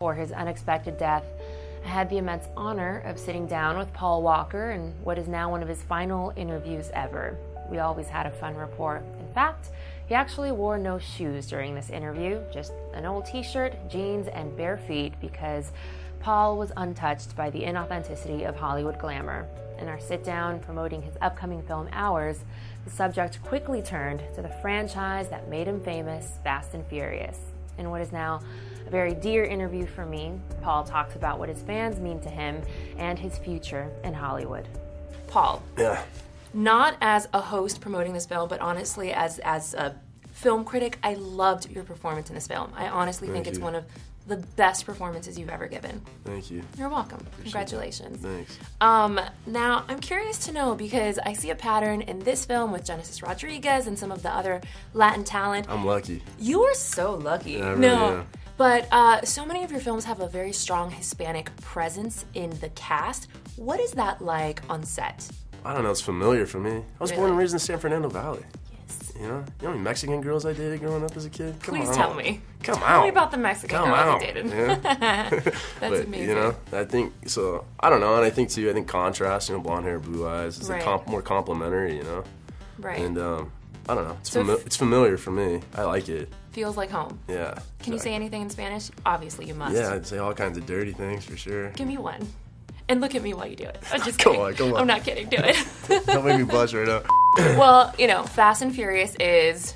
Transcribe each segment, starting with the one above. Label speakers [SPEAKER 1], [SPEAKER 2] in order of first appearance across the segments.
[SPEAKER 1] For his unexpected death, I had the immense honor of sitting down with Paul Walker in what is now one of his final interviews ever. We always had a fun rapport. In fact, he actually wore no shoes during this interview, just an old t-shirt, jeans, and bare feet because Paul was untouched by the inauthenticity of Hollywood glamour. In our sit-down promoting his upcoming film Hours, the subject quickly turned to the franchise that made him famous, Fast and Furious. In what is now a very dear interview for me, Paul talks about what his fans mean to him and his future in Hollywood. Paul.
[SPEAKER 2] Yeah.
[SPEAKER 1] Not as a host promoting this film, but honestly as a film critic, I loved your performance in this film. I honestly think it's one of the best performances you've ever given.
[SPEAKER 2] Thank you.
[SPEAKER 1] You're welcome. Congratulations.
[SPEAKER 2] Thanks.
[SPEAKER 1] Now, I'm curious to know, because I see a pattern in this film with Genesis Rodriguez and some of the other Latin talent.
[SPEAKER 2] I'm lucky.
[SPEAKER 1] You are so lucky.
[SPEAKER 2] Yeah, I really am.
[SPEAKER 1] But so many of your films have a very strong Hispanic presence in the cast. What is that like on set?
[SPEAKER 2] I don't know, it's familiar for me. I was born and raised in San Fernando Valley.
[SPEAKER 1] Yes.
[SPEAKER 2] You know how many Mexican girls I dated growing up as a kid?
[SPEAKER 1] Please tell me.
[SPEAKER 2] Come
[SPEAKER 1] Tell me
[SPEAKER 2] out.
[SPEAKER 1] about the Mexican girls you dated.
[SPEAKER 2] Yeah.
[SPEAKER 1] That's amazing.
[SPEAKER 2] You know, I think, so, I don't know, and I think too, contrast, blonde hair, blue eyes, is more complimentary,
[SPEAKER 1] Right.
[SPEAKER 2] And, I don't know, it's familiar for me. I like it.
[SPEAKER 1] Feels like home.
[SPEAKER 2] Yeah.
[SPEAKER 1] Can you say anything in Spanish? Obviously you must.
[SPEAKER 2] Yeah, I'd say all kinds of dirty things for sure.
[SPEAKER 1] Give me one. And look at me while you do it. I'm just
[SPEAKER 2] Come
[SPEAKER 1] kidding.
[SPEAKER 2] on.
[SPEAKER 1] I'm not kidding. Do it.
[SPEAKER 2] Don't make me blush right now.
[SPEAKER 1] Well, Fast and Furious is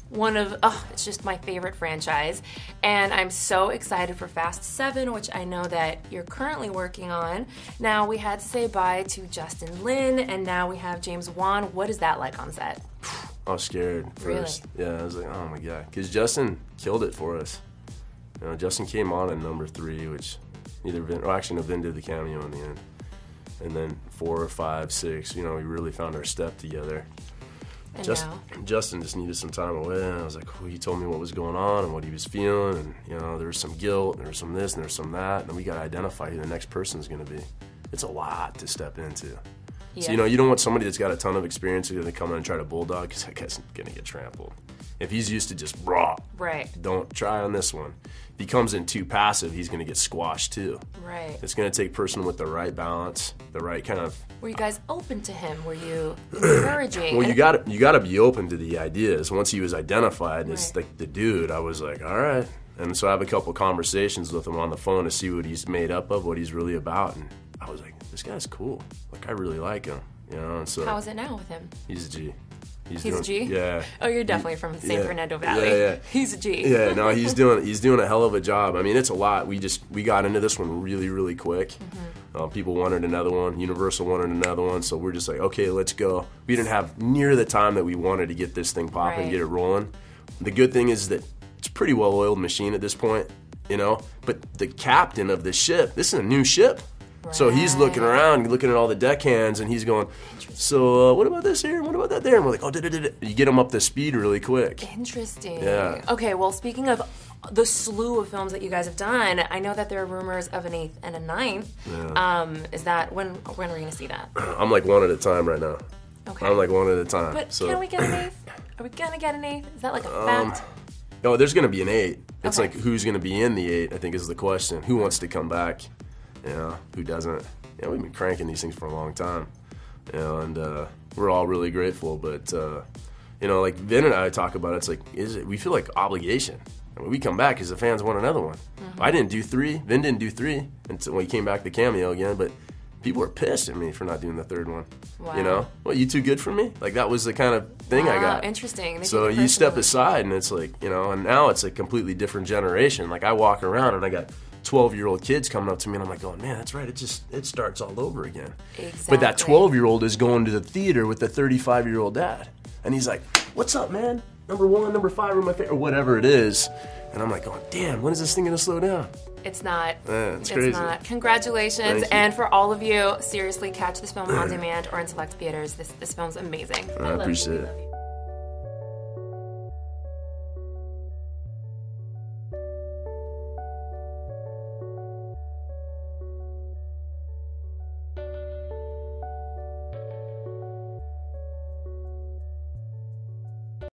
[SPEAKER 1] one of, it's just my favorite franchise. And I'm so excited for Fast 7, which I know that you're currently working on. Now, we had to say bye to Justin Lin, and now we have James Wan. What is that like on set?
[SPEAKER 2] I was scared first.
[SPEAKER 1] Really?
[SPEAKER 2] Yeah, I was like, oh my God. Because Justin killed it for us. Justin came on in number 3, which Vin did the cameo in the end. And then 4, 5, 6, we really found our step together.
[SPEAKER 1] And
[SPEAKER 2] Justin just needed some time away, and I was like, he told me what was going on and what he was feeling, and there was some guilt, there was some this, and there was some that, and we got to identify who the next person's going to be. It's a lot to step into.
[SPEAKER 1] Yeah.
[SPEAKER 2] So, you don't want somebody that's got a ton of experience who's going to come in and try to bulldog, because that guy's going to get trampled. If he's used to just raw,
[SPEAKER 1] right,
[SPEAKER 2] don't try on this one. If he comes in too passive, he's going to get squashed too.
[SPEAKER 1] Right.
[SPEAKER 2] It's going to take a person with the right balance, the right kind of.
[SPEAKER 1] Were you guys open to him? Were you encouraging?
[SPEAKER 2] Well, you got to be open to the ideas. Once he was identified as like the dude, I was like, all right. And so I have a couple conversations with him on the phone to see what he's made up of, what he's really about, and I was like, this guy's cool. Like, I really like him. And so.
[SPEAKER 1] How is it now with him?
[SPEAKER 2] He's a G.
[SPEAKER 1] He's a G?
[SPEAKER 2] Yeah.
[SPEAKER 1] Oh, you're definitely from San Fernando Valley.
[SPEAKER 2] Yeah.
[SPEAKER 1] He's a G.
[SPEAKER 2] Yeah, no, he's doing a hell of a job. I mean, it's a lot. We got into this one really, really quick. Mm-hmm. People wanted another one. Universal wanted another one. So we're just like, okay, let's go. We didn't have near the time that we wanted to get this thing popping, and get it rolling. The good thing is that it's a pretty well-oiled machine at this point, But the captain of the ship, this is a new ship. Right. So he's looking around, looking at all the deckhands, and he's going, so what about this here? What about that there? And we're like, you get them up to speed really quick.
[SPEAKER 1] Interesting.
[SPEAKER 2] Yeah.
[SPEAKER 1] Okay, well, speaking of the slew of films that you guys have done, I know that there are rumors of an 8th and a 9th.
[SPEAKER 2] Yeah.
[SPEAKER 1] Is that, when are we going to see that?
[SPEAKER 2] I'm like one at a time right now.
[SPEAKER 1] Okay.
[SPEAKER 2] I'm like one at a time.
[SPEAKER 1] But can we get an 8th? Are we going to get an 8th? Is that like a fact?
[SPEAKER 2] No, there's going to be an 8. It's like, who's going to be in the 8, I think is the question. Who wants to come back? Who doesn't? We've been cranking these things for a long time. And we're all really grateful. But, like Vin and I talk about it, it's like, we feel like obligation. I mean, we come back because the fans want another one. Mm-hmm. I didn't do 3. Vin didn't do 3 until when he came back the cameo again. But people were pissed at me for not doing the 3rd one.
[SPEAKER 1] Wow.
[SPEAKER 2] Well, you too good for me? Like, that was the kind of thing I got.
[SPEAKER 1] Interesting.
[SPEAKER 2] So you step aside, and it's like, and now it's a completely different generation. Like, I walk around, and I got 12-year-old kids coming up to me, and I'm like, oh man, that's right. It starts all over again.
[SPEAKER 1] Exactly.
[SPEAKER 2] But that 12-year-old is going to the theater with the 35-year-old dad, and he's like, what's up, man? Number 1, number 5 are my favorite, or whatever it is. And I'm like, oh damn, when is this thing gonna slow down?
[SPEAKER 1] It's not.
[SPEAKER 2] It's crazy.
[SPEAKER 1] Not. Congratulations. And for all of you, seriously, catch this film on demand or in select theaters. This film's amazing.
[SPEAKER 2] I appreciate it.